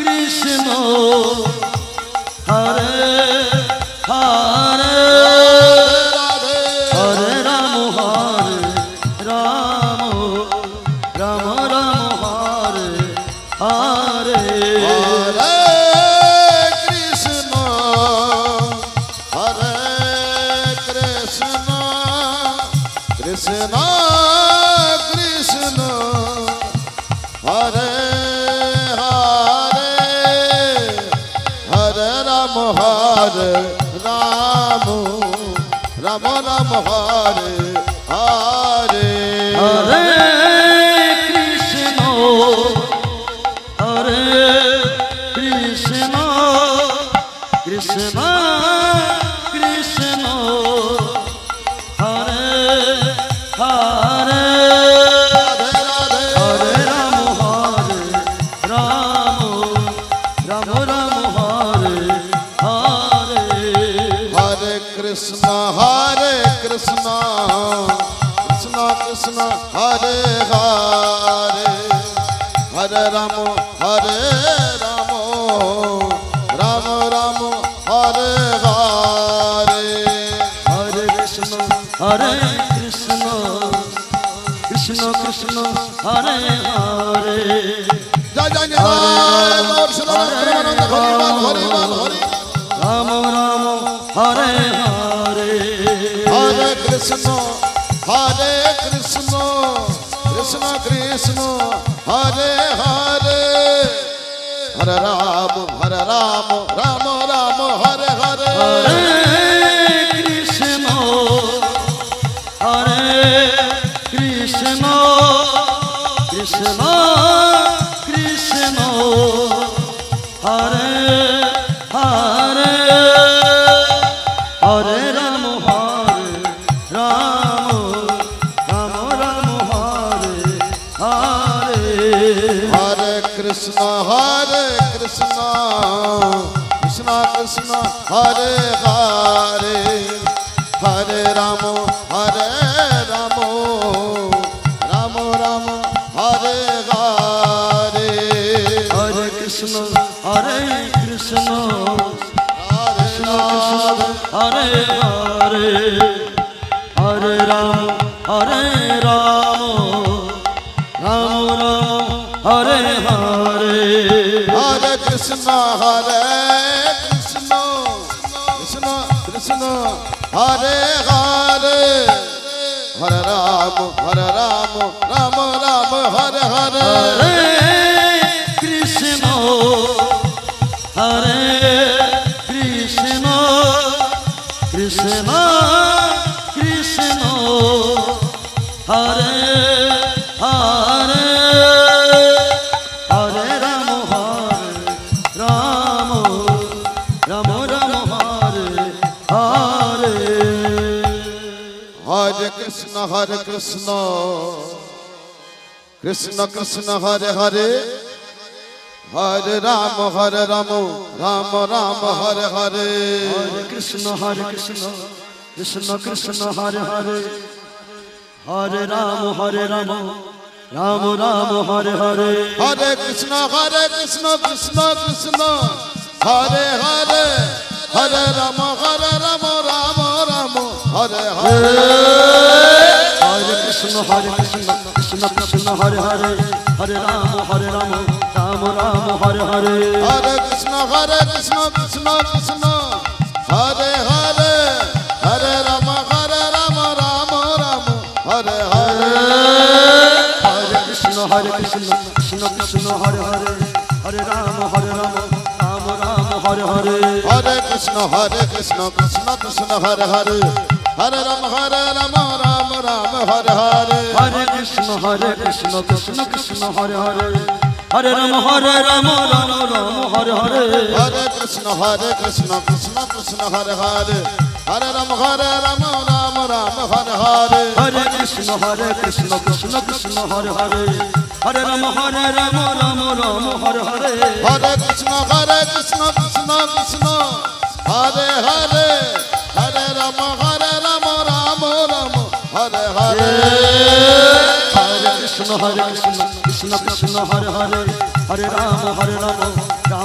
কৃষ্ণ হরে হরে হরে রাম রাম রাম হরে হরে হরে কৃষ্ণ হরে কৃষ্ণ কৃষ্ণ কৃষ্ণ হরে হরে হরে রাম রাম রাম রাম হরে হরে হরে কৃষ্ণ হরে কৃষ্ণ কৃষ্ণ কৃষ্ণ হরে হরে হরে রাম রাম রাম হরে হরে হরে কৃষ্ণ কৃষ্ণ কৃষ্ণ হরে হরে হরে রাম রাম রাম রাম হরে হরে হরে কৃষ্ণ কৃষ্ণ কৃষ্ণ হরে হরে জয় জয় নিতাই গৌর সদানন্দ হরি বল রাম রাম হরে হরে হরে কৃষ্ণ কৃষ্ণ কৃষ্ণ কৃষ্ণ হরে হরে হরে রাম রাম রাম হরে হরে হরে কৃষ্ণ হরে কৃষ্ণ কৃষ্ণ কৃষ্ণ হরে হরে হরে রাম রাম রাম হরে হরে হরে কৃষ্ণ কৃষ্ণ কৃষ্ণ কৃষ্ণ হরে হরে হরে রাম রাম রাম রাম হরে হরে হরে কৃষ্ণ কৃষ্ণ হরে রাম হরে হরে হরে রাম রাম রাম হরে হরে হরে কৃষ্ণ কৃষ্ণ কৃষ্ণ কৃষ্ণ হরে হরে হরে রাম রাম রাম হরে হরে হরে কৃষ্ণ হরে কৃষ্ণ কৃষ্ণ কৃষ্ণ হরে হরে হরে রাম রাম রাম হরে হরে হরে কৃষ্ণ কৃষ্ণ কৃষ্ণ হরে হরে হরে রাম রাম রাম হরে হরে হরে কৃষ্ণ কৃষ্ণ কৃষ্ণ হরে হরে হরে রাম রাম রাম হরে হরে হরে কৃষ্ণ কৃষ্ণ কৃষ্ণ হরে হরে হরে রাম রাম রাম হরে হরে হরে কৃষ্ণ কৃষ্ণ কৃষ্ণ হরে হরে হরে রাম রাম রাম হরে হরে হরে কৃষ্ণ কৃষ্ণ কৃষ্ণ হরে হরে হরে রাম রাম রাম হরে হরে হরে কৃষ্ণ কৃষ্ণ হরে হরে হরে রাম রাম হরে হরে হরে কৃষ্ণ কৃষ্ণ হরে হরে হরে রাম রাম হরে হরে হরে কৃষ্ণ কৃষ্ণ হরে হরে হরে রাম রাম হরে হরে হরে কৃষ্ণ কৃষ্ণ হরে হরে হরে রাম রাম হরে হরে হরে কৃষ্ণ কৃষ্ণ হরে হরে হরে রাম রাম হরে হরে হরে কৃষ্ণ কৃষ্ণ কৃষ্ণ হরে হরে হরে রাম রাম রাম হরে হরে হরে কৃষ্ণ কৃষ্ণ কৃষ্ণ হরে হরে হরে রাম রাম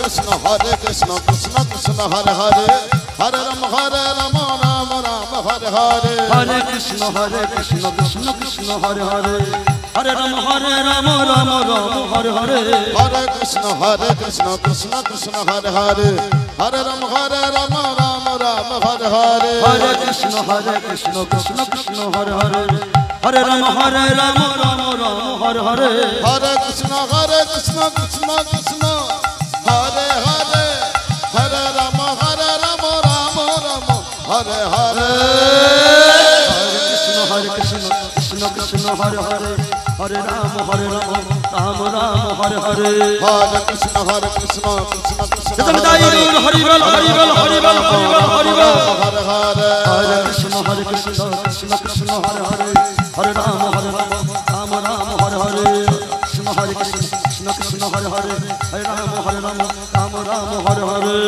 কৃষ্ণ কৃষ্ণ কৃষ্ণ হরে হরে হরে রাম রাম রাম হরে হরে হরে কৃষ্ণ কৃষ্ণ কৃষ্ণ হরে হরে হরে রাম রাম রাম হরে হরে হরে কৃষ্ণ কৃষ্ণ কৃষ্ণ হরে হরে হরে রাম রাম রাম হরে হরে হরে কৃষ্ণ কৃষ্ণ কৃষ্ণ হরে হরে হরে রাম রাম রাম হরে হরে হরে কৃষ্ণ কৃষ্ণ কৃষ্ণ হরে হরে হরে রাম রাম রাম হরে হরে হরে কৃষ্ণ কৃষ্ণ কৃষ্ণ হরে হরে হরে রাম রাম রাম হরে হরে হরে কৃষ্ণ কৃষ্ণ কৃষ্ণ জগদাই হরি বল হরি বল হরি বল হরি বল হরি বল হরে হরে হরে কৃষ্ণ কৃষ্ণ কৃষ্ণ হরে হরে হরে রাম রাম রাম হরে হরে কৃষ্ণ কৃষ্ণ হরে হরে হরে রাম রাম রাম হরে হরে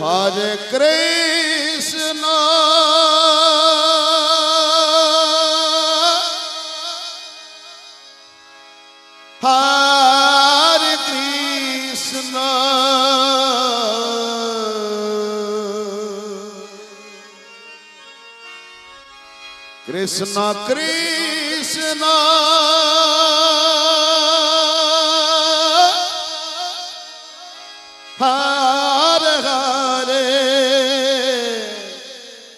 হরে কৃষ্ণ হরে কৃষ্ণ কৃষ্ণ কৃষ্ণ হরে হরে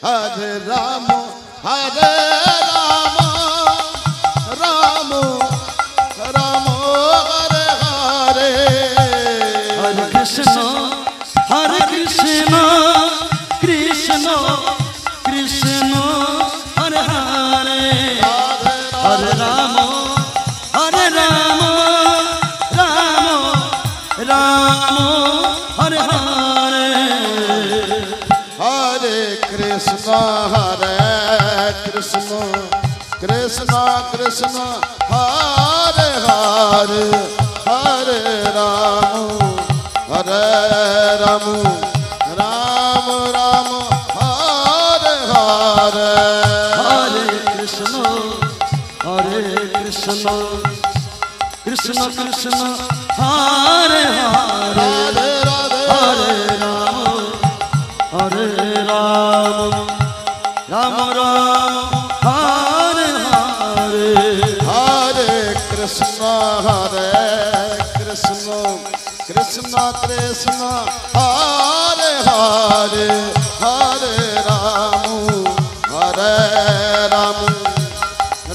হরে রাম রাম রাম হরে হরে হরে কৃষ্ণ কৃষ্ণ কৃষ্ণ হরে হরে হরে রাম রাম রাম হরে হরে হরে কৃষ্ণ কৃষ্ণ কৃষ্ণ কৃষ্ণ হরে হরে হরে রাম রাম রাম হরে হরে হরে কৃষ্ণ কৃষ্ণ কৃষ্ণ হরে হরে রাধে রাধে হরে রাম রাম রাম হরে হরে হরে কৃষ্ণ কৃষ্ণ কৃষ্ণ কৃষ্ণ হরে হরে হরে রাম রাম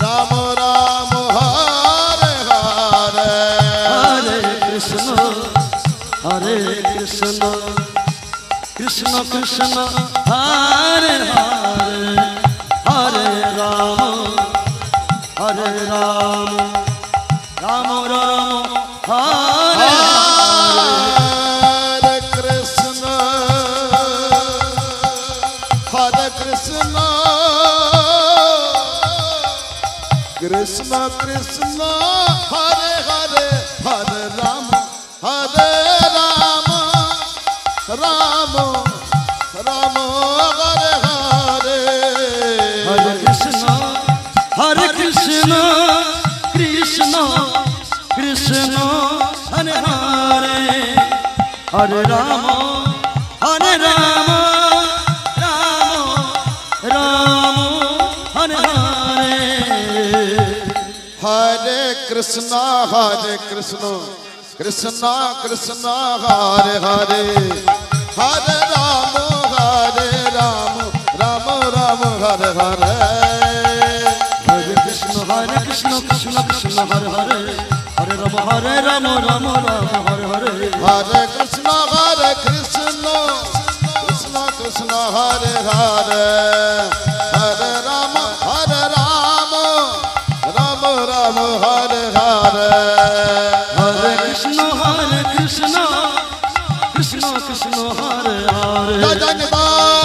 রাম রাম হরে হরে হরে কৃষ্ণ কৃষ্ণ কৃষ্ণ হরে হরে হরে রাম রাম রাম হরে হরে কৃষ্ণ কৃষ্ণ কৃষ্ণ হরে হরে হরে রাম রাম রাম হরে হরে হরে কৃষ্ণ কৃষ্ণ কৃষ্ণ হরে হরে হরে রাম রাম রাম হরে হরে হরে কৃষ্ণ কৃষ্ণ কৃষ্ণ হরে হরে হরে রাম রাম হরে হরে হরে কৃষ্ণ কৃষ্ণ কৃষ্ণ হরে হরে হরে রাম রাম হরে হরে হরে কৃষ্ণ কৃষ্ণ কৃষ্ণ হরে হরে হরে রাম রাম রাম হরে হরে হরে কৃষ্ণ কৃষ্ণ কৃষ্ণ হরে হরে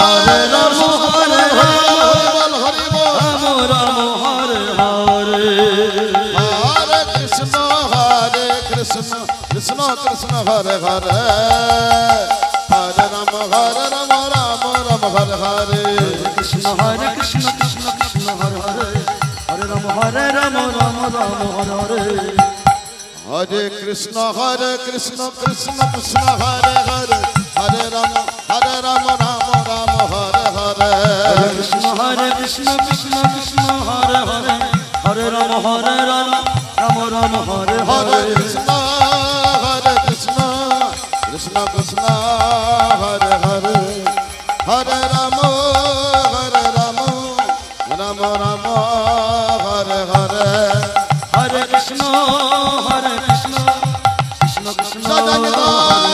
হরে রাম হরি বল রাম হরে হরে হরে কৃষ্ণ কৃষ্ণ কৃষ্ণ হরে হরে হরে রাম রাম হরে হরে কৃষ্ণ কৃষ্ণ কৃষ্ণ হরে হরে হরে রাম রাম হরে হরে হরে কৃষ্ণ কৃষ্ণ কৃষ্ণ হরে হরে হরে রাম রাম রাম হরে হরে কৃষ্ণ কৃষ্ণ কৃষ্ণ হরে হরে হরে রাম রাম রাম হরে হরে হরে কৃষ্ণ কৃষ্ণ কৃষ্ণ কৃষ্ণ হরে হরে হরে রাম রাম রাম হরে হরে হরে কৃষ্ণ কৃষ্ণ কৃষ্ণ সদা